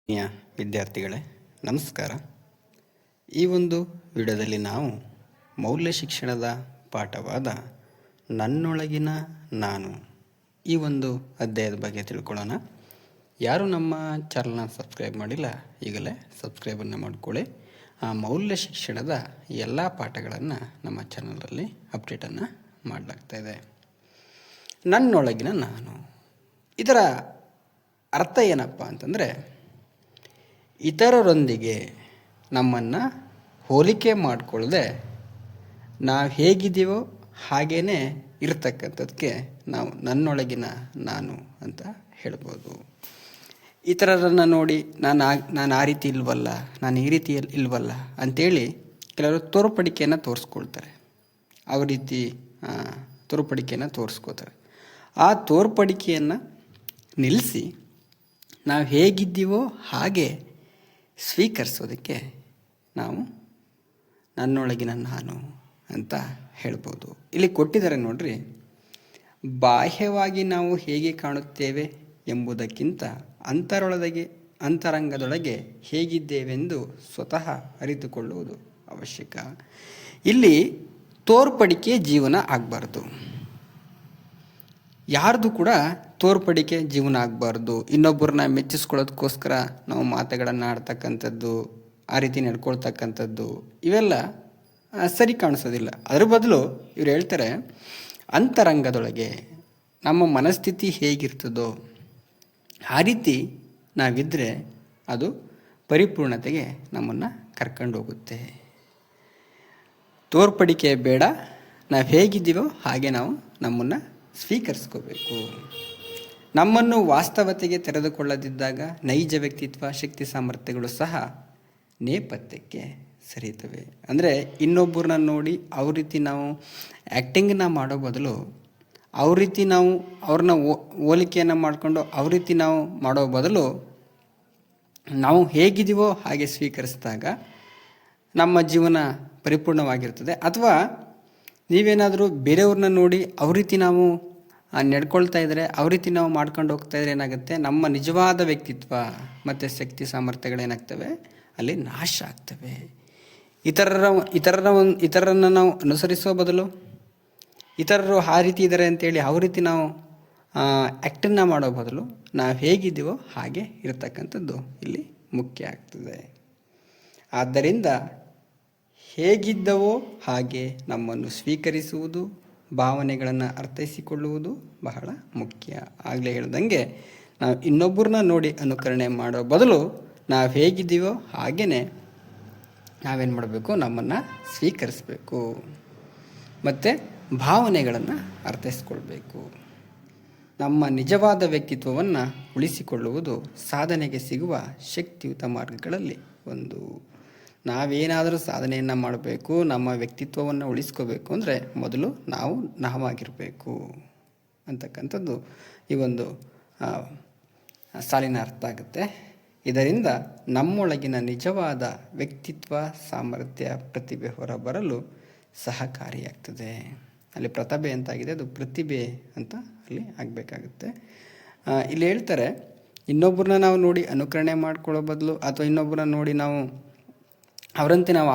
ವಿದ್ಯಾರ್ಥಿಗಳೇ ನಮಸ್ಕಾರ. ಈ ಒಂದು ವಿಡಿಯೋದಲ್ಲಿ ನಾವು ಮೌಲ್ಯ ಶಿಕ್ಷಣದ ಪಾಠವಾದ ನನ್ನೊಳಗಿನ ನಾನು ಈ ಒಂದು ಅಧ್ಯಾಯದ ಬಗ್ಗೆ ತಿಳ್ಕೊಳ್ಳೋಣ. ಯಾರು ನಮ್ಮ ಚಾನಲ್ನ ಸಬ್ಸ್ಕ್ರೈಬ್ ಮಾಡಿಲ್ಲ ಈಗಲೇ ಸಬ್ಸ್ಕ್ರೈಬನ್ನು ಮಾಡಿಕೊಳ್ಳಿ. ಆ ಮೌಲ್ಯ ಶಿಕ್ಷಣದ ಎಲ್ಲ ಪಾಠಗಳನ್ನು ನಮ್ಮ ಚಾನಲಲ್ಲಿ ಅಪ್ಡೇಟನ್ನು ಮಾಡಲಾಗ್ತಾಯಿದೆ. ನನ್ನೊಳಗಿನ ನಾನು ಇದರ ಅರ್ಥ ಏನಪ್ಪ ಅಂತಂದರೆ, ಇತರರೊಂದಿಗೆ ನಮ್ಮನ್ನು ಹೋಲಿಕೆ ಮಾಡಿಕೊಳ್ಳದೆ ನಾವು ಹೇಗಿದ್ದೀವೋ ಹಾಗೇ ಇರ್ತಕ್ಕಂಥದ್ದಕ್ಕೆ ನಾವು ನನ್ನೊಳಗಿನ ನಾನು ಅಂತ ಹೇಳ್ಬೋದು. ಇತರರನ್ನು ನೋಡಿ ನಾನು ಆ ರೀತಿ ಇಲ್ವಲ್ಲ, ನಾನು ಈ ರೀತಿ ಇಲ್ವಲ್ಲ ಅಂಥೇಳಿ ಕೆಲವರು ತೋರ್ಪಡಿಕೆಯನ್ನು ತೋರಿಸ್ಕೊಳ್ತಾರೆ. ಆ ರೀತಿ ತೋರ್ಪಡಿಕೆಯನ್ನು ತೋರಿಸ್ಕೋತಾರೆ. ಆ ತೋರ್ಪಡಿಕೆಯನ್ನು ನಿಲ್ಲಿಸಿ ನಾವು ಹೇಗಿದ್ದೀವೋ ಹಾಗೆ ಸ್ವೀಕರಿಸೋದಕ್ಕೆ ನಾವು ನನ್ನೊಳಗಿನ ನಾನು ಅಂತ ಹೇಳ್ಬೋದು. ಇಲ್ಲಿ ಕೊಟ್ಟಿದ್ದಾರೆ ನೋಡ್ರಿ, ಬಾಹ್ಯವಾಗಿ ನಾವು ಹೇಗೆ ಕಾಣುತ್ತೇವೆ ಎಂಬುದಕ್ಕಿಂತ ಅಂತರಂಗದೊಳಗೆ ಹೇಗಿದ್ದೇವೆಂದು ಸ್ವತಃ ಅರಿತುಕೊಳ್ಳುವುದು ಅವಶ್ಯಕ. ಇಲ್ಲಿ ತೋರ್ಪಡಿಕೆ ಜೀವನ ಆಗಬಾರ್ದು. ಯಾರ್ದು ಕೂಡ ತೋರ್ಪಡಿಕೆ ಜೀವನ ಆಗಬಾರ್ದು. ಇನ್ನೊಬ್ಬರನ್ನ ಮೆಚ್ಚಿಸ್ಕೊಳ್ಳೋದಕ್ಕೋಸ್ಕರ ನಾವು ಮಾತುಗಳನ್ನು ಆಡ್ತಕ್ಕಂಥದ್ದು, ಆ ರೀತಿ ನಡ್ಕೊಳ್ತಕ್ಕಂಥದ್ದು ಇವೆಲ್ಲ ಸರಿ ಕಾಣಿಸೋದಿಲ್ಲ. ಅದ್ರ ಬದಲು ಇವ್ರು ಹೇಳ್ತಾರೆ, ಅಂತರಂಗದೊಳಗೆ ನಮ್ಮ ಮನಸ್ಥಿತಿ ಹೇಗಿರ್ತದೋ ಆ ರೀತಿ ನಾವಿದ್ದರೆ ಅದು ಪರಿಪೂರ್ಣತೆಗೆ ನಮ್ಮನ್ನು ಕರ್ಕೊಂಡು ಹೋಗುತ್ತೆ. ತೋರ್ಪಡಿಕೆ ಬೇಡ, ನಾವು ಹೇಗಿದ್ದೀವೋ ಹಾಗೆ ನಾವು ನಮ್ಮನ್ನು ಸ್ವೀಕರಿಸ್ಕೋಬೇಕು. ನಮ್ಮನ್ನು ವಾಸ್ತವತೆಗೆ ತೆರೆದುಕೊಳ್ಳದಿದ್ದಾಗ ನೈಜ ವ್ಯಕ್ತಿತ್ವ, ಶಕ್ತಿ, ಸಾಮರ್ಥ್ಯಗಳು ಸಹ ನೇಪಥ್ಯಕ್ಕೆ ಸರಿಯುತ್ತವೆ. ಅಂದರೆ ಇನ್ನೊಬ್ಬರನ್ನ ನೋಡಿ ಅವ್ರ ರೀತಿ ನಾವು ಆ್ಯಕ್ಟಿಂಗನ್ನು ಮಾಡೋ ಬದಲು ಅವ್ರ ರೀತಿ ನಾವು ಅವ್ರನ್ನ ಹೋಲಿಕೆಯನ್ನು ಮಾಡಿಕೊಂಡು ಅವ್ರ ರೀತಿ ನಾವು ಮಾಡೋ ಬದಲು ನಾವು ಹೇಗಿದ್ದೀವೋ ಹಾಗೆ ಸ್ವೀಕರಿಸಿದಾಗ ನಮ್ಮ ಜೀವನ ಪರಿಪೂರ್ಣವಾಗಿರ್ತದೆ. ಅಥವಾ ನೀವೇನಾದರೂ ಬೇರೆಯವ್ರನ್ನ ನೋಡಿ ಅವ್ರ ರೀತಿ ನಾವು ನಡ್ಕೊಳ್ತಾ ಇದ್ದರೆ, ಅವ್ರ ರೀತಿ ನಾವು ಮಾಡ್ಕೊಂಡು ಹೋಗ್ತಾ ಇದ್ರೆ ಏನಾಗುತ್ತೆ, ನಮ್ಮ ನಿಜವಾದ ವ್ಯಕ್ತಿತ್ವ ಮತ್ತು ಶಕ್ತಿ ಸಾಮರ್ಥ್ಯಗಳೇನಾಗ್ತವೆ ಅಲ್ಲಿ ನಾಶ ಆಗ್ತವೆ. ಇತರರನ್ನು ನಾವು ಅನುಸರಿಸೋ ಬದಲು ಇತರರು ಆ ರೀತಿ ಇದ್ದಾರೆ ಅಂತೇಳಿ ಅವ್ರ ರೀತಿ ನಾವು ಆ್ಯಕ್ಟನ್ನು ಮಾಡೋ ಬದಲು ನಾವು ಹೇಗಿದ್ದೀವೋ ಹಾಗೆ ಇರತಕ್ಕಂಥದ್ದು ಇಲ್ಲಿ ಮುಖ್ಯ ಆಗ್ತದೆ. ಆದ್ದರಿಂದ ಹೇಗಿದ್ದವೋ ಹಾಗೆ ನಮ್ಮನ್ನು ಸ್ವೀಕರಿಸುವುದು, ಭಾವನೆಗಳನ್ನು ಅರ್ಥೈಸಿಕೊಳ್ಳುವುದು ಬಹಳ ಮುಖ್ಯ. ಆಗಲೇ ಹೇಳ್ದಂಗೆ ನಾವು ಇನ್ನೊಬ್ಬರನ್ನ ನೋಡಿ ಅನುಕರಣೆ ಮಾಡೋ ಬದಲು ನಾವು ಹೇಗಿದ್ದೀವೋ ಹಾಗೇ ನಾವೇನು ಮಾಡಬೇಕು, ನಮ್ಮನ್ನು ಸ್ವೀಕರಿಸಬೇಕು ಮತ್ತು ಭಾವನೆಗಳನ್ನು ಅರ್ಥೈಸ್ಕೊಳ್ಬೇಕು. ನಮ್ಮ ನಿಜವಾದ ವ್ಯಕ್ತಿತ್ವವನ್ನು ಉಳಿಸಿಕೊಳ್ಳುವುದು ಸಾಧನೆಗೆ ಸಿಗುವ ಶಕ್ತಿಯುತ ಮಾರ್ಗಗಳಲ್ಲಿ ಒಂದು. ನಾವೇನಾದರೂ ಸಾಧನೆಯನ್ನು ಮಾಡಬೇಕು, ನಮ್ಮ ವ್ಯಕ್ತಿತ್ವವನ್ನು ಉಳಿಸ್ಕೋಬೇಕು ಅಂದರೆ ಮೊದಲು ನಾವು ನಾವಾಗಿರಬೇಕು ಅಂತಕ್ಕಂಥದ್ದು ಈ ಒಂದು ಸಾಲಿನ ಅರ್ಥ ಆಗುತ್ತೆ. ಇದರಿಂದ ನಮ್ಮೊಳಗಿನ ನಿಜವಾದ ವ್ಯಕ್ತಿತ್ವ, ಸಾಮರ್ಥ್ಯ, ಪ್ರತಿಭೆ ಹೊರಬರಲು ಸಹಕಾರಿಯಾಗ್ತದೆ. ಅಲ್ಲಿ ಪ್ರತಿಭೆ ಅಂತಾಗಿದೆ, ಅದು ಪ್ರತಿಭೆ ಅಂತ ಅಲ್ಲಿ ಆಗಬೇಕಾಗುತ್ತೆ. ಇಲ್ಲಿ ಹೇಳ್ತಾರೆ, ಇನ್ನೊಬ್ಬರನ್ನ ನಾವು ನೋಡಿ ಅನುಕರಣೆ ಮಾಡ್ಕೊಳ್ಳೋ ಬದಲು ಅಥವಾ ಇನ್ನೊಬ್ಬರನ್ನ ನೋಡಿ ನಾವು ಅವರಂತೆ ನಾವು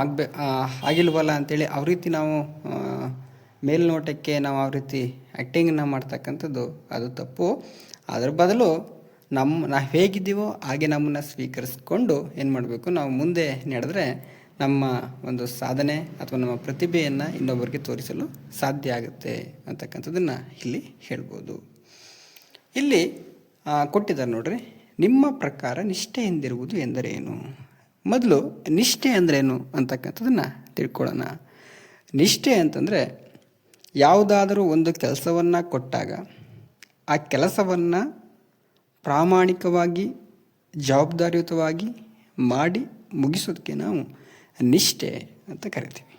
ಆಗಿಲ್ವಲ್ಲ ಅಂಥೇಳಿ ಅವ್ರ ರೀತಿ ನಾವು ಮೇಲ್ನೋಟಕ್ಕೆ ನಾವು ಆ ರೀತಿ ಆ್ಯಕ್ಟಿಂಗನ್ನು ಮಾಡ್ತಕ್ಕಂಥದ್ದು ಅದು ತಪ್ಪು. ಅದರ ಬದಲು ನಾವು ಹೇಗಿದ್ದೀವೋ ಹಾಗೆ ನಮ್ಮನ್ನು ಸ್ವೀಕರಿಸ್ಕೊಂಡು ಏನು ಮಾಡಬೇಕು, ನಾವು ಮುಂದೆ ನಡೆದ್ರೆ ನಮ್ಮ ಒಂದು ಸಾಧನೆ ಅಥವಾ ನಮ್ಮ ಪ್ರತಿಭೆಯನ್ನು ಇನ್ನೊಬ್ಬರಿಗೆ ತೋರಿಸಲು ಸಾಧ್ಯ ಆಗುತ್ತೆ ಅಂತಕ್ಕಂಥದ್ದನ್ನು ಇಲ್ಲಿ ಹೇಳ್ಬೋದು. ಇಲ್ಲಿ ಕೊಟ್ಟಿದ್ದಾರೆ ನೋಡ್ರಿ, ನಿಮ್ಮ ಪ್ರಕಾರ ನಿಷ್ಠೆ ಎಂದಿರುವುದು ಎಂದರೇನು? ಮೊದಲು ನಿಷ್ಠೆ ಅಂದ್ರೇನು ಅಂತಕ್ಕಂಥದ್ದನ್ನು ತಿಳ್ಕೊಳ್ಳೋಣ. ನಿಷ್ಠೆ ಅಂತಂದರೆ ಯಾವುದಾದರೂ ಒಂದು ಕೆಲಸವನ್ನು ಕೊಟ್ಟಾಗ ಆ ಕೆಲಸವನ್ನು ಪ್ರಾಮಾಣಿಕವಾಗಿ, ಜವಾಬ್ದಾರಿಯುತವಾಗಿ ಮಾಡಿ ಮುಗಿಸೋದಕ್ಕೆ ನಾವು ನಿಷ್ಠೆ ಅಂತ ಕರಿತೀವಿ.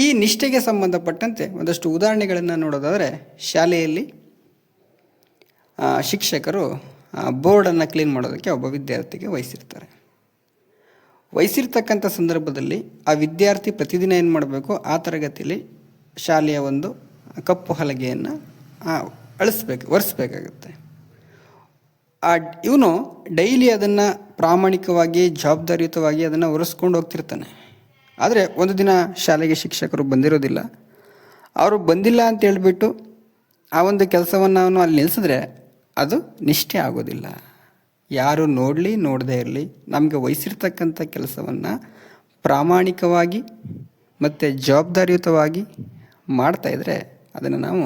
ಈ ನಿಷ್ಠೆಗೆ ಸಂಬಂಧಪಟ್ಟಂತೆ ಒಂದಷ್ಟು ಉದಾಹರಣೆಗಳನ್ನು ನೋಡೋದಾದರೆ, ಶಾಲೆಯಲ್ಲಿ ಶಿಕ್ಷಕರು ಬೋರ್ಡನ್ನು ಕ್ಲೀನ್ ಮಾಡೋದಕ್ಕೆ ಒಬ್ಬ ವಿದ್ಯಾರ್ಥಿಗೆ ವಹಿಸಿರ್ತಕ್ಕಂಥ ಸಂದರ್ಭದಲ್ಲಿ ಆ ವಿದ್ಯಾರ್ಥಿ ಪ್ರತಿದಿನ ಏನು ಮಾಡಬೇಕು, ಆ ತರಗತಿಯಲ್ಲಿ ಶಾಲೆಯ ಒಂದು ಕಪ್ಪು ಹಲಗೆಯನ್ನು ಒರೆಸ್ಬೇಕಾಗುತ್ತೆ. ಇವನು ಡೈಲಿ ಅದನ್ನು ಪ್ರಾಮಾಣಿಕವಾಗಿ ಜವಾಬ್ದಾರಿಯುತವಾಗಿ ಅದನ್ನು ಒರೆಸ್ಕೊಂಡು ಹೋಗ್ತಿರ್ತಾನೆ. ಆದರೆ ಒಂದು ದಿನ ಶಾಲೆಗೆ ಶಿಕ್ಷಕರು ಬಂದಿರೋದಿಲ್ಲ. ಅವರು ಬಂದಿಲ್ಲ ಅಂತ ಹೇಳ್ಬಿಟ್ಟು ಆ ಒಂದು ಕೆಲಸವನ್ನು ಅವನು ಅಲ್ಲಿ ನಿಲ್ಲಿಸಿದ್ರೆ ಅದು ನಿಷ್ಠೆ ಆಗೋದಿಲ್ಲ. ಯಾರು ನೋಡಲಿ ನೋಡದೇ ಇರಲಿ, ನಮಗೆ ವಹಿಸಿರ್ತಕ್ಕಂಥ ಕೆಲಸವನ್ನು ಪ್ರಾಮಾಣಿಕವಾಗಿ ಮತ್ತು ಜವಾಬ್ದಾರಿಯುತವಾಗಿ ಮಾಡ್ತಾಯಿದ್ರೆ ಅದನ್ನು ನಾವು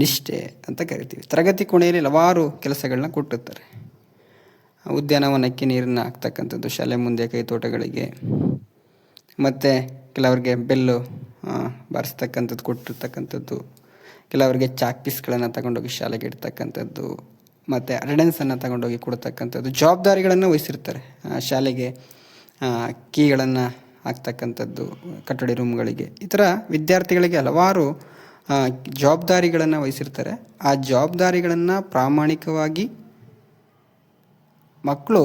ನಿಷ್ಠೆ ಅಂತ ಕರಿತೀವಿ. ತರಗತಿ ಕೋಣೆಯಲ್ಲಿ ಹಲವಾರು ಕೆಲಸಗಳನ್ನ ಕೊಟ್ಟಿರ್ತಾರೆ. ಉದ್ಯಾನವನಕ್ಕೆ ನೀರನ್ನು ಹಾಕ್ತಕ್ಕಂಥದ್ದು, ಶಾಲೆ ಮುಂದೆ ಕೈ ತೋಟಗಳಿಗೆ, ಮತ್ತು ಕೆಲವರಿಗೆ ಬೆಲ್ಲು ಬಾರಿಸ್ತಕ್ಕಂಥದ್ದು ಕೊಟ್ಟಿರ್ತಕ್ಕಂಥದ್ದು, ಕೆಲವರಿಗೆ ಚಾಕ್ ಪೀಸ್ಗಳನ್ನು ತಗೊಂಡೋಗಿ ಶಾಲೆಗೆ ಇಡ್ತಕ್ಕಂಥದ್ದು, ಮತ್ತು ಅಟೆಂಡೆನ್ಸನ್ನು ತಗೊಂಡೋಗಿ ಕೊಡ್ತಕ್ಕಂಥದ್ದು, ಜವಾಬ್ದಾರಿಗಳನ್ನು ವಹಿಸಿರ್ತಾರೆ. ಶಾಲೆಗೆ ಕೀಗಳನ್ನು ಹಾಕ್ತಕ್ಕಂಥದ್ದು, ಕಟ್ಟಡ ರೂಮ್ಗಳಿಗೆ, ಈ ಥರ ವಿದ್ಯಾರ್ಥಿಗಳಿಗೆ ಹಲವಾರು ಜವಾಬ್ದಾರಿಗಳನ್ನು ವಹಿಸಿರ್ತಾರೆ. ಆ ಜವಾಬ್ದಾರಿಗಳನ್ನು ಪ್ರಾಮಾಣಿಕವಾಗಿ ಮಕ್ಕಳು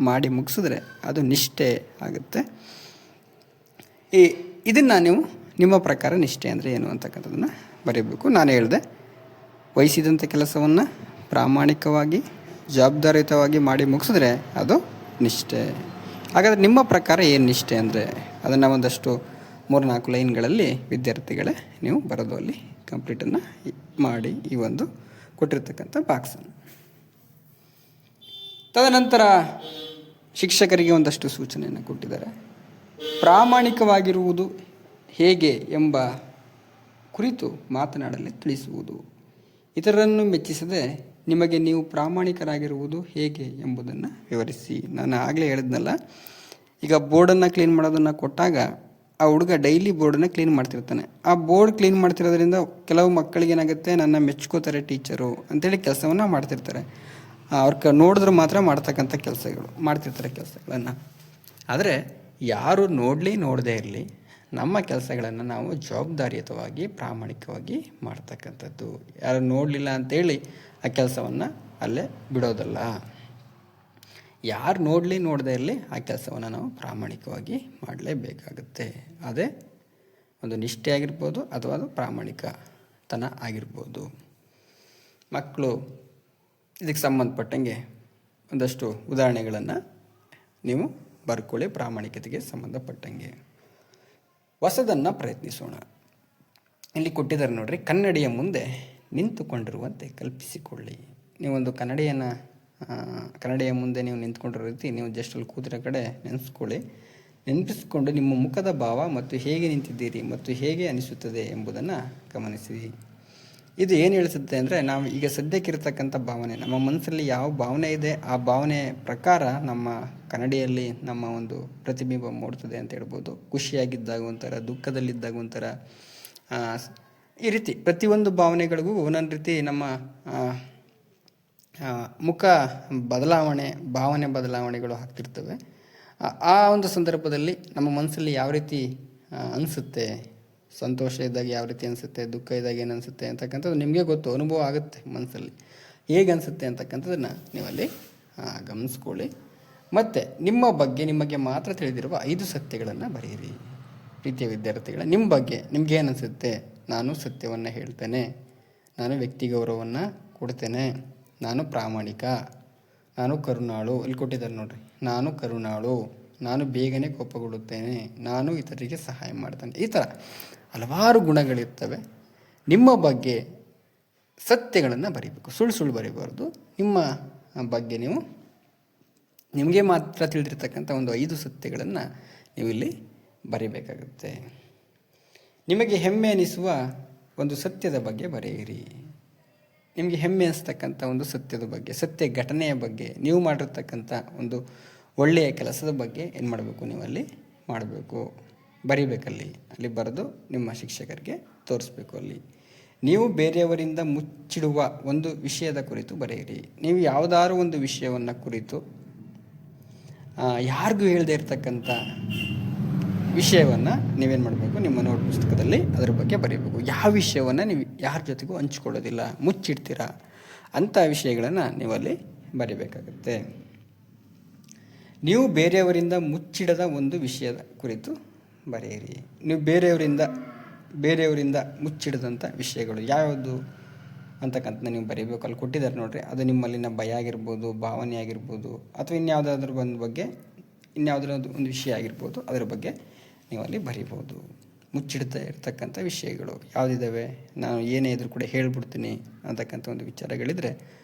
ಮಾಡಿ ಮುಗಿಸಿದ್ರೆ ಅದು ನಿಷ್ಠೆ ಆಗುತ್ತೆ. ಇದನ್ನು ನೀವು ನಿಮ್ಮ ಪ್ರಕಾರ ನಿಷ್ಠೆ ಅಂದರೆ ಏನು ಅಂತಕ್ಕಂಥದ್ದನ್ನು ಬರೀಬೇಕು. ನಾನು ಹೇಳಿದೆ, ವಹಿಸಿದಂಥ ಕೆಲಸವನ್ನು ಪ್ರಾಮಾಣಿಕವಾಗಿ ಜವಾಬ್ದಾರಿಯುತವಾಗಿ ಮಾಡಿ ಮುಗಿಸಿದ್ರೆ ಅದು ನಿಷ್ಠೆ. ಹಾಗಾದರೆ ನಿಮ್ಮ ಪ್ರಕಾರ ಏನು ನಿಷ್ಠೆ ಅಂದರೆ ಅದನ್ನು ಒಂದಷ್ಟು 3-4 ಲೈನ್ಗಳಲ್ಲಿ ವಿದ್ಯಾರ್ಥಿಗಳೇ ನೀವು ಬರೆದು ಅಲ್ಲಿ ಕಂಪ್ಲೀಟನ್ನು ಮಾಡಿ ಈ ಒಂದು ಕೊಟ್ಟಿರ್ತಕ್ಕಂಥ ಬಾಕ್ಸನ್ನು. ತದನಂತರ ಶಿಕ್ಷಕರಿಗೆ ಒಂದಷ್ಟು ಸೂಚನೆಯನ್ನು ಕೊಟ್ಟಿದ್ದಾರೆ. ಪ್ರಾಮಾಣಿಕವಾಗಿರುವುದು ಹೇಗೆ ಎಂಬ ಕುರಿತು ಮಾತನಾಡಲು ತಿಳಿಸುವುದು. ಇತರರನ್ನು ಮೆಚ್ಚಿಸದೆ ನಿಮಗೆ ನೀವು ಪ್ರಾಮಾಣಿಕರಾಗಿರುವುದು ಹೇಗೆ ಎಂಬುದನ್ನು ವಿವರಿಸಿ. ನಾನು ಆಗಲೇ ಹೇಳಿದ್ನಲ್ಲ, ಈಗ ಬೋರ್ಡನ್ನು ಕ್ಲೀನ್ ಮಾಡೋದನ್ನು ಕೊಟ್ಟಾಗ ಆ ಹುಡುಗ ಡೈಲಿ ಬೋರ್ಡನ್ನು ಕ್ಲೀನ್ ಮಾಡ್ತಿರ್ತಾನೆ. ಆ ಬೋರ್ಡ್ ಕ್ಲೀನ್ ಮಾಡ್ತಿರೋದ್ರಿಂದ ಕೆಲವು ಮಕ್ಕಳಿಗೆ ಏನಾಗುತ್ತೆ, ನನ್ನ ಮೆಚ್ಕೋತಾರೆ ಟೀಚರು ಅಂತೇಳಿ ಕೆಲಸವನ್ನು ಮಾಡ್ತಿರ್ತಾರೆ. ಅವ್ರ ನೋಡಿದ್ರೆ ಮಾತ್ರ ಮಾಡ್ತಿರ್ತಾರೆ ಕೆಲಸಗಳನ್ನು. ಆದರೆ ಯಾರು ನೋಡಲಿ ನೋಡದೇ ಇರಲಿ, ನಮ್ಮ ಕೆಲಸಗಳನ್ನು ನಾವು ಜವಾಬ್ದಾರಿಯುತವಾಗಿ ಪ್ರಾಮಾಣಿಕವಾಗಿ ಮಾಡ್ತಕ್ಕಂಥದ್ದು. ಯಾರು ನೋಡಲಿಲ್ಲ ಅಂತೇಳಿ ಆ ಕೆಲಸವನ್ನು ಅಲ್ಲೇ ಬಿಡೋದಲ್ಲ. ಯಾರು ನೋಡಲಿ ನೋಡದೇ ಇರಲಿ ಆ ಕೆಲಸವನ್ನು ನಾವು ಪ್ರಾಮಾಣಿಕವಾಗಿ ಮಾಡಲೇಬೇಕಾಗುತ್ತೆ. ಅದೇ ಒಂದು ನಿಷ್ಠೆ ಆಗಿರ್ಬೋದು ಅಥವಾ ಅದು ಪ್ರಾಮಾಣಿಕತನ ಆಗಿರ್ಬೋದು. ಮಕ್ಕಳು ಇದಕ್ಕೆ ಸಂಬಂಧಪಟ್ಟಂಗೆ ಒಂದಷ್ಟು ಉದಾಹರಣೆಗಳನ್ನು ನೀವು ಬರ್ಕೊಳ್ಳಿ. ಪ್ರಾಮಾಣಿಕತೆಗೆ ಸಂಬಂಧಪಟ್ಟಂಗೆ ಹೊಸದನ್ನು ಪ್ರಯತ್ನಿಸೋಣ. ಇಲ್ಲಿ ಕೊಟ್ಟಿದ್ದಾರೆ ನೋಡ್ರಿ, ಕನ್ನಡಿಯ ಮುಂದೆ ನಿಂತುಕೊಂಡಿರುವಂತೆ ಕಲ್ಪಿಸಿಕೊಳ್ಳಿ. ನೀವೊಂದು ಕನ್ನಡಿಯ ಮುಂದೆ ನೀವು ನಿಂತ್ಕೊಂಡಿರೋ ರೀತಿ ನೀವು ಜಸ್ಟ್ ಅಲ್ಲಿ ಕೂತಿರೋ ಕಡೆ ನೆನಪಿಸಿಕೊಂಡು ನಿಮ್ಮ ಮುಖದ ಭಾವ ಮತ್ತು ಹೇಗೆ ನಿಂತಿದ್ದೀರಿ ಮತ್ತು ಹೇಗೆ ಅನಿಸುತ್ತದೆ ಎಂಬುದನ್ನು ಗಮನಿಸಿ. ಇದು ಏನು ಹೇಳಿಸುತ್ತೆ ಅಂದರೆ, ನಾವು ಈಗ ಸದ್ಯಕ್ಕಿರತಕ್ಕಂಥ ಭಾವನೆ, ನಮ್ಮ ಮನಸ್ಸಲ್ಲಿ ಯಾವ ಭಾವನೆ ಇದೆ ಆ ಭಾವನೆ ಪ್ರಕಾರ ನಮ್ಮ ಕನ್ನಡಿಯಲ್ಲಿ ನಮ್ಮ ಒಂದು ಪ್ರತಿಬಿಂಬ ಮೂಡ್ತದೆ ಅಂತ ಹೇಳ್ಬೋದು. ಖುಷಿಯಾಗಿದ್ದಾಗ ಒಂಥರ, ದುಃಖದಲ್ಲಿದ್ದಾಗ ಒಂಥರ, ಈ ರೀತಿ ಪ್ರತಿಯೊಂದು ಭಾವನೆಗಳಿಗೂ ಒಂದೊಂದು ರೀತಿ ನಮ್ಮ ಮುಖ ಭಾವನೆ ಬದಲಾವಣೆಗಳು ಆಗ್ತಿರ್ತವೆ. ಆ ಒಂದು ಸಂದರ್ಭದಲ್ಲಿ ನಮ್ಮ ಮನಸ್ಸಲ್ಲಿ ಯಾವ ರೀತಿ ಅನಿಸುತ್ತೆ, ಸಂತೋಷ ಇದ್ದಾಗ ಯಾವ ರೀತಿ ಅನಿಸುತ್ತೆ, ದುಃಖ ಇದ್ದಾಗ ಏನು ಅನಿಸುತ್ತೆ ಅಂತಕ್ಕಂಥದ್ದು ನಿಮಗೆ ಗೊತ್ತು, ಅನುಭವ ಆಗುತ್ತೆ ಮನಸ್ಸಲ್ಲಿ ಹೇಗೆ ಅನಿಸುತ್ತೆ ಅಂತಕ್ಕಂಥದ್ದನ್ನು ನೀವಲ್ಲಿ ಗಮನಿಸ್ಕೊಳ್ಳಿ. ಮತ್ತು ನಿಮ್ಮ ಬಗ್ಗೆ ನಿಮಗೆ ಮಾತ್ರ ತಿಳಿದಿರುವ 5 ಸತ್ಯಗಳನ್ನು ಬರೆಯಿರಿ. ಪ್ರೀತಿಯ ವಿದ್ಯಾರ್ಥಿಗಳ, ನಿಮ್ಮ ಬಗ್ಗೆ ನಿಮ್ಗೇನು ಅನಿಸುತ್ತೆ? ನಾನು ಸತ್ಯವನ್ನು ಹೇಳ್ತೇನೆ, ನಾನು ವ್ಯಕ್ತಿ ಗೌರವವನ್ನು ಕೊಡ್ತೇನೆ, ನಾನು ಪ್ರಾಮಾಣಿಕ, ನಾನು ಕರುಣಾಳು. ಇಲ್ಲಿ ಕೊಟ್ಟಿದ್ದಾರೆ ನೋಡ್ರಿ, ನಾನು ಕರುಣಾಳು, ನಾನು ಬೇಗನೆ ಕೋಪಗೊಳ್ಳುತ್ತೇನೆ, ನಾನು ಇತರರಿಗೆ ಸಹಾಯ ಮಾಡ್ತೇನೆ. ಈ ಥರ ಹಲವಾರು ಗುಣಗಳಿರ್ತವೆ. ನಿಮ್ಮ ಬಗ್ಗೆ ಸತ್ಯಗಳನ್ನು ಬರೀಬೇಕು, ಸುಳ್ಳು ಬರೀಬಾರ್ದು. ನಿಮ್ಮ ಬಗ್ಗೆ ನಿಮಗೆ ಮಾತ್ರ ತಿಳಿದಿರ್ತಕ್ಕಂಥ ಒಂದು 5 ಸತ್ಯಗಳನ್ನು ನೀವು ಇಲ್ಲಿ ಬರೀಬೇಕಾಗುತ್ತೆ. ನಿಮಗೆ ಹೆಮ್ಮೆ ಅನಿಸುವ ಒಂದು ಸತ್ಯದ ಬಗ್ಗೆ ಬರೆಯಿರಿ. ನಿಮಗೆ ಹೆಮ್ಮೆ ಅನಿಸ್ತಕ್ಕಂಥ ಒಂದು ಸತ್ಯದ ಬಗ್ಗೆ, ಸತ್ಯ ಘಟನೆಯ ಬಗ್ಗೆ, ನೀವು ಮಾಡಿರ್ತಕ್ಕಂಥ ಒಂದು ಒಳ್ಳೆಯ ಕೆಲಸದ ಬಗ್ಗೆ ಏನು ಮಾಡಬೇಕು, ನೀವು ಅಲ್ಲಿ ಮಾಡಬೇಕು, ಬರಿಬೇಕಲ್ಲಿ. ಅಲ್ಲಿ ಬರೆದು ನಿಮ್ಮ ಶಿಕ್ಷಕರಿಗೆ ತೋರಿಸ್ಬೇಕು. ಅಲ್ಲಿ ನೀವು ಬೇರೆಯವರಿಂದ ಮುಚ್ಚಿಡುವ ಒಂದು ವಿಷಯದ ಕುರಿತು ಬರೆಯಿರಿ. ನೀವು ಯಾವುದಾದ್ರೂ ಒಂದು ವಿಷಯವನ್ನು ಕುರಿತು ಯಾರಿಗೂ ಹೇಳದೇ ಇರತಕ್ಕಂಥ ವಿಷಯವನ್ನು ನೀವೇನು ಮಾಡಬೇಕು, ನಿಮ್ಮ ನೋಟ್ ಪುಸ್ತಕದಲ್ಲಿ ಅದರ ಬಗ್ಗೆ ಬರೀಬೇಕು. ಯಾವ ವಿಷಯವನ್ನು ನೀವು ಯಾರ ಜೊತೆಗೂ ಹಂಚ್ಕೊಳ್ಳೋದಿಲ್ಲ, ಮುಚ್ಚಿಡ್ತೀರಾ ಅಂಥ ವಿಷಯಗಳನ್ನು ನೀವಲ್ಲಿ ಬರೀಬೇಕಾಗುತ್ತೆ. ನೀವು ಬೇರೆಯವರಿಂದ ಮುಚ್ಚಿಡದ ಒಂದು ವಿಷಯದ ಕುರಿತು ಬರೆಯಿರಿ. ನೀವು ಬೇರೆಯವರಿಂದ ಮುಚ್ಚಿಡದಂಥ ವಿಷಯಗಳು ಯಾವುದು ಅಂತಕ್ಕಂಥ ನೀವು ಬರೀಬೇಕು. ಅಲ್ಲಿ ಕೊಟ್ಟಿದ್ದಾರೆ ನೋಡಿರಿ, ಅದು ನಿಮ್ಮಲ್ಲಿನ ಭಯ ಆಗಿರ್ಬೋದು, ಭಾವನೆ ಆಗಿರ್ಬೋದು, ಅಥವಾ ಇನ್ಯಾವುದಾದ್ರೂ ಒಂದು ಬಗ್ಗೆ, ಇನ್ಯಾವುದಾದ್ರೂ ಒಂದು ವಿಷಯ ಆಗಿರ್ಬೋದು, ಅದರ ಬಗ್ಗೆ ನೀವು ಅಲ್ಲಿ ಬರೀಬೋದು. ಮುಚ್ಚಿಡ್ತಾ ಇರ್ತಕ್ಕಂಥ ವಿಷಯಗಳು ಯಾವುದಿದ್ದಾವೆ, ನಾನು ಏನೇ ಇದ್ರೂ ಕೂಡ ಹೇಳ್ಬಿಡ್ತೀನಿ ಅಂತಕ್ಕಂಥ ಒಂದು ವಿಚಾರಗಳಿದ್ದರೆ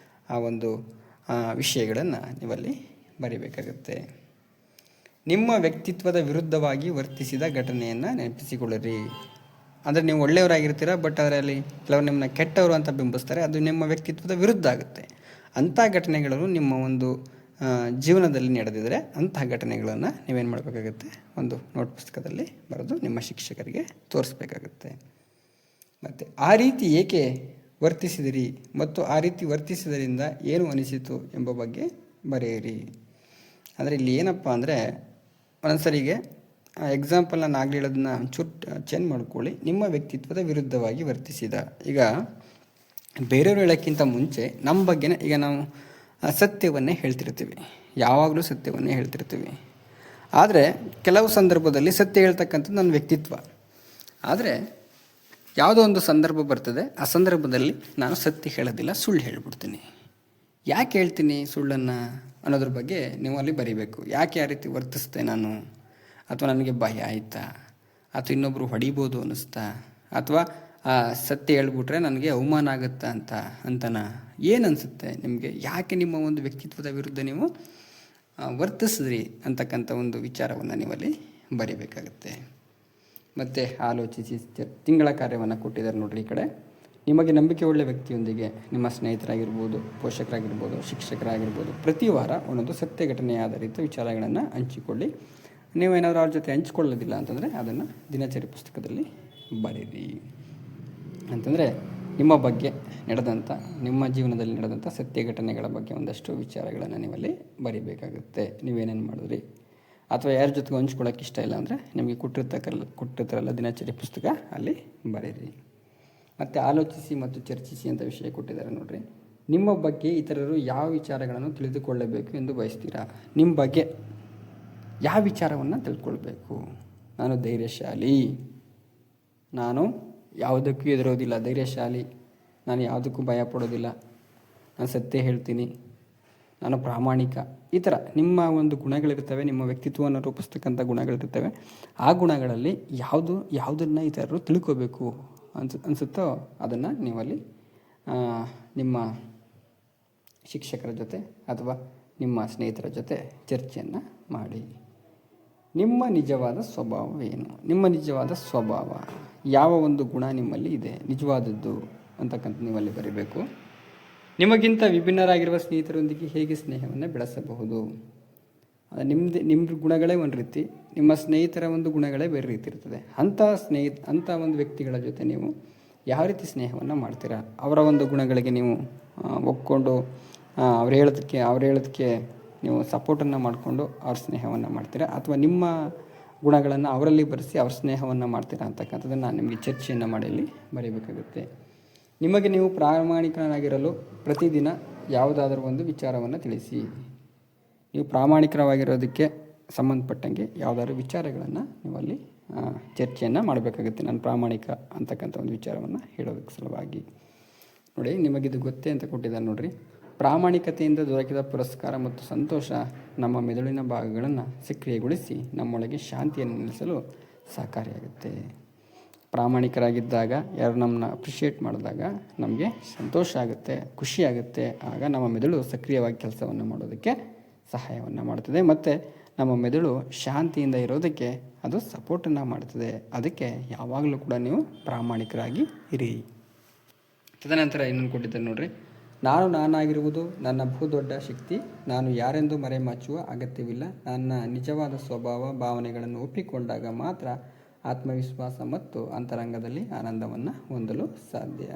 ಆ ಒಂದು ವಿಷಯಗಳನ್ನು ನೀವಲ್ಲಿ ಬರೀಬೇಕಾಗುತ್ತೆ. ನಿಮ್ಮ ವ್ಯಕ್ತಿತ್ವದ ವಿರುದ್ಧವಾಗಿ ವರ್ತಿಸಿದ ಘಟನೆಯನ್ನು ನೆನಪಿಸಿಕೊಳ್ಳಿರಿ. ಅಂದರೆ ನೀವು ಒಳ್ಳೆಯವರಾಗಿರ್ತೀರ, ಬಟ್ ಅದರಲ್ಲಿ ಕೆಲವರು ನಿಮ್ಮನ್ನ ಕೆಟ್ಟವರು ಅಂತ ಬಿಂಬಿಸ್ತಾರೆ, ಅದು ನಿಮ್ಮ ವ್ಯಕ್ತಿತ್ವದ ವಿರುದ್ಧ ಆಗುತ್ತೆ. ಅಂಥ ಘಟನೆಗಳು ನಿಮ್ಮ ಒಂದು ಜೀವನದಲ್ಲಿ ನಡೆದಿದ್ದರೆ ಅಂತಹ ಘಟನೆಗಳನ್ನು ನೀವೇನು ಮಾಡಬೇಕಾಗುತ್ತೆ, ಒಂದು ನೋಟ್ ಪುಸ್ತಕದಲ್ಲಿ ಬರೆದು ನಿಮ್ಮ ಶಿಕ್ಷಕರಿಗೆ ತೋರಿಸ್ಬೇಕಾಗುತ್ತೆ. ಮತ್ತು ಆ ರೀತಿ ಏಕೆ ವರ್ತಿಸಿದಿರಿ ಮತ್ತು ಆ ರೀತಿ ವರ್ತಿಸಿದ್ರಿಂದ ಏನು ಅನಿಸಿತು ಎಂಬ ಬಗ್ಗೆ ಬರೆಯಿರಿ. ಅಂದರೆ ಇಲ್ಲಿ ಏನಪ್ಪ ಅಂದರೆ, ಒಂದೊಂದ್ಸರಿಗೆ ಎಕ್ಸಾಂಪಲ್ ನಾನು ಆಗಲಿ ಹೇಳೋದನ್ನ ಒಂಚೂರು ಚೇಂಜ್ ಮಾಡ್ಕೊಳ್ಳಿ. ನಿಮ್ಮ ವ್ಯಕ್ತಿತ್ವದ ವಿರುದ್ಧವಾಗಿ ವರ್ತಿಸಿದ, ಈಗ ಬೇರೆಯವರು ಹೇಳೋಕ್ಕಿಂತ ಮುಂಚೆ ನಮ್ಮ ಬಗ್ಗೆನೇ, ಈಗ ನಾವು ಸತ್ಯವನ್ನೇ ಹೇಳ್ತಿರ್ತೀವಿ, ಯಾವಾಗಲೂ ಸತ್ಯವನ್ನೇ ಹೇಳ್ತಿರ್ತೀವಿ. ಆದರೆ ಕೆಲವು ಸಂದರ್ಭದಲ್ಲಿ ಸತ್ಯ ಹೇಳ್ತಕ್ಕಂಥದ್ದು ನನ್ನ ವ್ಯಕ್ತಿತ್ವ. ಆದರೆ ಯಾವುದೋ ಒಂದು ಸಂದರ್ಭ ಬರ್ತದೆ, ಆ ಸಂದರ್ಭದಲ್ಲಿ ನಾನು ಸತ್ಯ ಹೇಳೋದಿಲ್ಲ, ಸುಳ್ಳು ಹೇಳ್ಬಿಡ್ತೀನಿ. ಯಾಕೆ ಹೇಳ್ತೀನಿ ಸುಳ್ಳನ್ನು ಅನ್ನೋದ್ರ ಬಗ್ಗೆ ನೀವು ಅಲ್ಲಿ ಬರೀಬೇಕು. ಯಾಕೆ ಆ ರೀತಿ ವರ್ತಿಸ್ತೆ ನಾನು, ಅಥವಾ ನನಗೆ ಭಯ ಆಯಿತಾ, ಅಥವಾ ಇನ್ನೊಬ್ಬರು ಹೊಡಿಬೋದು ಅನ್ನಿಸ್ತಾ, ಅಥವಾ ಸತ್ಯ ಹೇಳ್ಬಿಟ್ರೆ ನನಗೆ ಅವಮಾನ ಆಗುತ್ತಾ ಅಂತನ ಏನು ಅನಿಸುತ್ತೆ ನಿಮಗೆ, ಯಾಕೆ ನಿಮ್ಮ ಒಂದು ವ್ಯಕ್ತಿತ್ವದ ವಿರುದ್ಧ ನೀವು ವರ್ತಿಸಿದ್ರಿ ಅಂತಕ್ಕಂಥ ಒಂದು ವಿಚಾರವನ್ನು ನೀವಲ್ಲಿ ಬರೀಬೇಕಾಗುತ್ತೆ. ಮತ್ತು ಆಲೋಚಿಸಿ ತಿಂಗಳ ಕಾರ್ಯವನ್ನು ಕೊಟ್ಟಿದ್ದಾರೆ ನೋಡಿರಿ. ಈ ಕಡೆ ನಿಮಗೆ ನಂಬಿಕೆ ಒಳ್ಳೆಯ ವ್ಯಕ್ತಿಯೊಂದಿಗೆ, ನಿಮ್ಮ ಸ್ನೇಹಿತರಾಗಿರ್ಬೋದು, ಪೋಷಕರಾಗಿರ್ಬೋದು, ಶಿಕ್ಷಕರಾಗಿರ್ಬೋದು, ಪ್ರತಿ ವಾರ ಒಂದೊಂದು ಸತ್ಯ ಘಟನೆ ಆಧಾರಿತ ವಿಚಾರಗಳನ್ನು ಹಂಚಿಕೊಳ್ಳಿ. ನೀವೇನಾದರೂ ಅವ್ರ ಜೊತೆ ಹಂಚ್ಕೊಳ್ಳೋದಿಲ್ಲ ಅಂತಂದರೆ ಅದನ್ನು ದಿನಚರಿ ಪುಸ್ತಕದಲ್ಲಿ ಬರೀರಿ. ಅಂತಂದರೆ ನಿಮ್ಮ ಬಗ್ಗೆ ನಡೆದಂಥ, ನಿಮ್ಮ ಜೀವನದಲ್ಲಿ ನಡೆದಂಥ ಸತ್ಯ ಘಟನೆಗಳ ಬಗ್ಗೆ ಒಂದಷ್ಟು ವಿಚಾರಗಳನ್ನು ನೀವಲ್ಲಿ ಬರೀಬೇಕಾಗುತ್ತೆ. ನೀವೇನೇನು ಮಾಡಿದ್ರಿ, ಅಥವಾ ಯಾರ ಜೊತೆಗೆ ಹಂಚ್ಕೊಳ್ಳೋಕೆ ಇಷ್ಟ ಇಲ್ಲ ಅಂದರೆ ನಿಮಗೆ ಕೊಟ್ಟಿರ್ತಾರಲ್ಲ ದಿನಚರಿ ಪುಸ್ತಕ, ಅಲ್ಲಿ ಬರೀರಿ. ಮತ್ತು ಆಲೋಚಿಸಿ ಮತ್ತು ಚರ್ಚಿಸಿ ಅಂತ ವಿಷಯ ಕೊಟ್ಟಿದ್ದಾರೆ ನೋಡಿರಿ. ನಿಮ್ಮ ಬಗ್ಗೆ ಇತರರು ಯಾವ ವಿಚಾರಗಳನ್ನು ತಿಳಿದುಕೊಳ್ಳಬೇಕು ಎಂದು ಬಯಸ್ತೀರಾ. ನಿಮ್ಮ ಬಗ್ಗೆ ಯಾವ ವಿಚಾರವನ್ನು ತಿಳ್ಕೊಳ್ಬೇಕು. ನಾನು ಧೈರ್ಯಶಾಲಿ, ನಾನು ಯಾವುದಕ್ಕೂ ಹೆದರೋದಿಲ್ಲ, ಧೈರ್ಯಶಾಲಿ, ನಾನು ಯಾವುದಕ್ಕೂ ಭಯ ಪಡೋದಿಲ್ಲ, ನಾನು ಸತ್ಯ ಹೇಳ್ತೀನಿ, ನಾನು ಪ್ರಾಮಾಣಿಕ, ಈ ಥರ ನಿಮ್ಮ ಒಂದು ಗುಣಗಳಿರ್ತವೆ, ನಿಮ್ಮ ವ್ಯಕ್ತಿತ್ವವನ್ನು ರೂಪಿಸ್ತಕ್ಕಂಥ ಗುಣಗಳಿರ್ತವೆ. ಆ ಗುಣಗಳಲ್ಲಿ ಯಾವುದನ್ನು ಇತರರು ತಿಳ್ಕೋಬೇಕು ಅನಿಸುತ್ತೋ ಅದನ್ನು ನೀವಲ್ಲಿ ನಿಮ್ಮ ಶಿಕ್ಷಕರ ಜೊತೆ ಅಥವಾ ನಿಮ್ಮ ಸ್ನೇಹಿತರ ಜೊತೆ ಚರ್ಚೆಯನ್ನು ಮಾಡಿ. ನಿಮ್ಮ ನಿಜವಾದ ಸ್ವಭಾವವೇನು, ನಿಮ್ಮ ನಿಜವಾದ ಸ್ವಭಾವ, ಯಾವ ಒಂದು ಗುಣ ನಿಮ್ಮಲ್ಲಿ ಇದೆ ನಿಜವಾದದ್ದು ಅಂತಕ್ಕಂಥ ನೀವಲ್ಲಿ ಬರೀಬೇಕು. ನಿಮಗಿಂತ ವಿಭಿನ್ನರಾಗಿರುವ ಸ್ನೇಹಿತರೊಂದಿಗೆ ಹೇಗೆ ಸ್ನೇಹವನ್ನು ಬೆಳೆಸಬಹುದು. ನಿಮ್ಮ ಗುಣಗಳೇ ಒಂದು ರೀತಿ, ನಿಮ್ಮ ಸ್ನೇಹಿತರ ಒಂದು ಗುಣಗಳೇ ಬೇರೆ ರೀತಿ ಇರ್ತದೆ. ಅಂಥ ಒಂದು ವ್ಯಕ್ತಿಗಳ ಜೊತೆ ನೀವು ಯಾವ ರೀತಿ ಸ್ನೇಹವನ್ನು ಮಾಡ್ತೀರಾ, ಅವರ ಒಂದು ಗುಣಗಳಿಗೆ ನೀವು ಒಪ್ಕೊಂಡು ಅವ್ರು ಹೇಳೋದಕ್ಕೆ ನೀವು ಸಪೋರ್ಟನ್ನು ಮಾಡಿಕೊಂಡು ಅವ್ರ ಸ್ನೇಹವನ್ನು ಮಾಡ್ತೀರಾ, ಅಥವಾ ನಿಮ್ಮ ಗುಣಗಳನ್ನು ಅವರಲ್ಲಿ ಬರೆಸಿ ಅವ್ರ ಸ್ನೇಹವನ್ನು ಮಾಡ್ತೀರಾ ಅಂತಕ್ಕಂಥದ್ದನ್ನು ನಾನು ನಿಮಗೆ ಚರ್ಚೆಯನ್ನು ಮಾಡಿ ಅಲ್ಲಿ ಬರೀಬೇಕಾಗುತ್ತೆ. ನಿಮಗೆ ನೀವು ಪ್ರಾಮಾಣಿಕನಾಗಿರಲು ಪ್ರತಿದಿನ ಯಾವುದಾದ್ರೂ ಒಂದು ವಿಚಾರವನ್ನು ತಿಳಿಸಿ. ನೀವು ಪ್ರಾಮಾಣಿಕವಾಗಿರೋದಕ್ಕೆ ಸಂಬಂಧಪಟ್ಟಂಗೆ ಯಾವುದಾದ್ರೂ ವಿಚಾರಗಳನ್ನು ನೀವಲ್ಲಿ ಚರ್ಚೆಯನ್ನು ಮಾಡಬೇಕಾಗುತ್ತೆ. ನಾನು ಪ್ರಾಮಾಣಿಕ ಅಂತಕ್ಕಂಥ ಒಂದು ವಿಚಾರವನ್ನು ಹೇಳೋದಕ್ಕೆ ಸಲುವಾಗಿ ನೋಡಿ. ನಿಮಗಿದು ಗೊತ್ತೇ ಅಂತ ಕೊಟ್ಟಿದ್ದಾರೆ ನೋಡಿರಿ. ಪ್ರಾಮಾಣಿಕತೆಯಿಂದ ದೊರಕಿದ ಪುರಸ್ಕಾರ ಮತ್ತು ಸಂತೋಷ ನಮ್ಮ ಮೆದುಳಿನ ಭಾಗಗಳನ್ನು ಸಕ್ರಿಯಗೊಳಿಸಿ ನಮ್ಮೊಳಗೆ ಶಾಂತಿಯನ್ನು ನೆಲೆಸಲು ಸಹಕಾರಿಯಾಗುತ್ತೆ. ಪ್ರಾಮಾಣಿಕರಾಗಿದ್ದಾಗ, ಯಾರು ನಮ್ಮನ್ನ ಅಪ್ರಿಷಿಯೇಟ್ ಮಾಡಿದಾಗ ನಮಗೆ ಸಂತೋಷ ಆಗುತ್ತೆ, ಖುಷಿಯಾಗುತ್ತೆ. ಆಗ ನಮ್ಮ ಮೆದುಳು ಸಕ್ರಿಯವಾಗಿ ಕೆಲಸವನ್ನು ಮಾಡೋದಕ್ಕೆ ಸಹಾಯವನ್ನು ಮಾಡ್ತದೆ, ಮತ್ತು ನಮ್ಮ ಮೆದುಳು ಶಾಂತಿಯಿಂದ ಇರೋದಕ್ಕೆ ಅದು ಸಪೋರ್ಟನ್ನು ಮಾಡ್ತದೆ. ಅದಕ್ಕೆ ಯಾವಾಗಲೂ ಕೂಡ ನೀವು ಪ್ರಾಮಾಣಿಕರಾಗಿ ಇರಿ. ತದನಂತರ ಇನ್ನೊಂದು ಕೊಟ್ಟಿದ್ದಾರೆ ನೋಡಿರಿ. ನಾನಾಗಿರುವುದು ನನ್ನ ಬಹುದೊಡ್ಡ ಶಕ್ತಿ, ನಾನು ಯಾರೆಂದು ಮರೆಮಾಚುವ ಅಗತ್ಯವಿಲ್ಲ. ನನ್ನ ನಿಜವಾದ ಸ್ವಭಾವ ಭಾವನೆಗಳನ್ನು ಒಪ್ಪಿಕೊಂಡಾಗ ಮಾತ್ರ ಆತ್ಮವಿಶ್ವಾಸ ಮತ್ತು ಅಂತರಂಗದಲ್ಲಿ ಆನಂದವನ್ನು ಹೊಂದಲು ಸಾಧ್ಯ.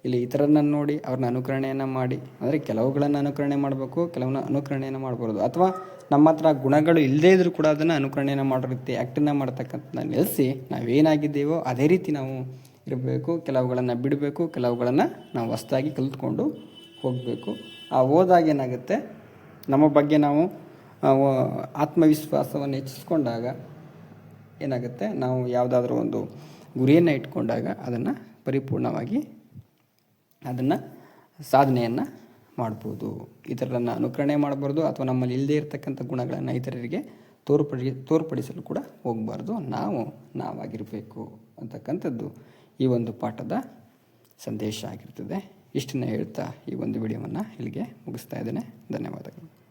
ಇಲ್ಲಿ ಇತರರನ್ನು ನೋಡಿ ಅವ್ರನ್ನ ಅನುಕರಣೆಯನ್ನು ಮಾಡಿ, ಅಂದರೆ ಕೆಲವುಗಳನ್ನು ಅನುಕರಣೆ ಮಾಡಬೇಕು, ಕೆಲವನ್ನ ಅನುಕರಣೆಯನ್ನು ಮಾಡಬಾರ್ದು, ಅಥವಾ ನಮ್ಮ ಹತ್ರ ಗುಣಗಳು ಇಲ್ಲದೇ ಇದ್ರೂ ಕೂಡ ಅದನ್ನು ಅನುಕರಣೆಯನ್ನು ಮಾಡೋ ರೀತಿ ಆ್ಯಕ್ಟನ್ನು ಮಾಡ್ತಕ್ಕಂಥ ನಿಲ್ಲಿಸಿ ನಾವೇನಾಗಿದ್ದೇವೋ ಅದೇ ರೀತಿ ನಾವು ಇರಬೇಕು. ಕೆಲವುಗಳನ್ನು ಬಿಡಬೇಕು, ಕೆಲವುಗಳನ್ನು ನಾವು ಹೊಸದಾಗಿ ಕಲಿತ್ಕೊಂಡು ಹೋಗಬೇಕು. ಆ ಹೋದಾಗ ಏನಾಗುತ್ತೆ, ನಮ್ಮ ಬಗ್ಗೆ ನಾವು ಆತ್ಮವಿಶ್ವಾಸವನ್ನು ಹೆಚ್ಚಿಸ್ಕೊಂಡಾಗ ಏನಾಗುತ್ತೆ, ನಾವು ಯಾವುದಾದ್ರೂ ಒಂದು ಗುರಿಯನ್ನು ಇಟ್ಕೊಂಡಾಗ ಅದನ್ನು ಪರಿಪೂರ್ಣವಾಗಿ ಅದನ್ನು ಸಾಧನೆಯನ್ನು ಮಾಡ್ಬೋದು. ಇತರರನ್ನು ಅನುಕರಣೆ ಮಾಡಬಾರ್ದು ಅಥವಾ ನಮ್ಮಲ್ಲಿ ಇಲ್ಲದೇ ಇರತಕ್ಕಂಥ ಗುಣಗಳನ್ನು ಇತರರಿಗೆ ತೋರ್ಪಡಿಸಲು ಕೂಡ ಹೋಗಬಾರ್ದು. ನಾವಾಗಿರಬೇಕು ಅಂತಕ್ಕಂಥದ್ದು ಈ ಒಂದು ಪಾಠದ ಸಂದೇಶ ಆಗಿರ್ತದೆ. ಇಷ್ಟನ್ನು ಹೇಳ್ತಾ ಈ ಒಂದು ವಿಡಿಯೋವನ್ನು ಇಲ್ಲಿಗೆ ಮುಗಿಸ್ತಾ ಇದ್ದೇನೆ. ಧನ್ಯವಾದಗಳು.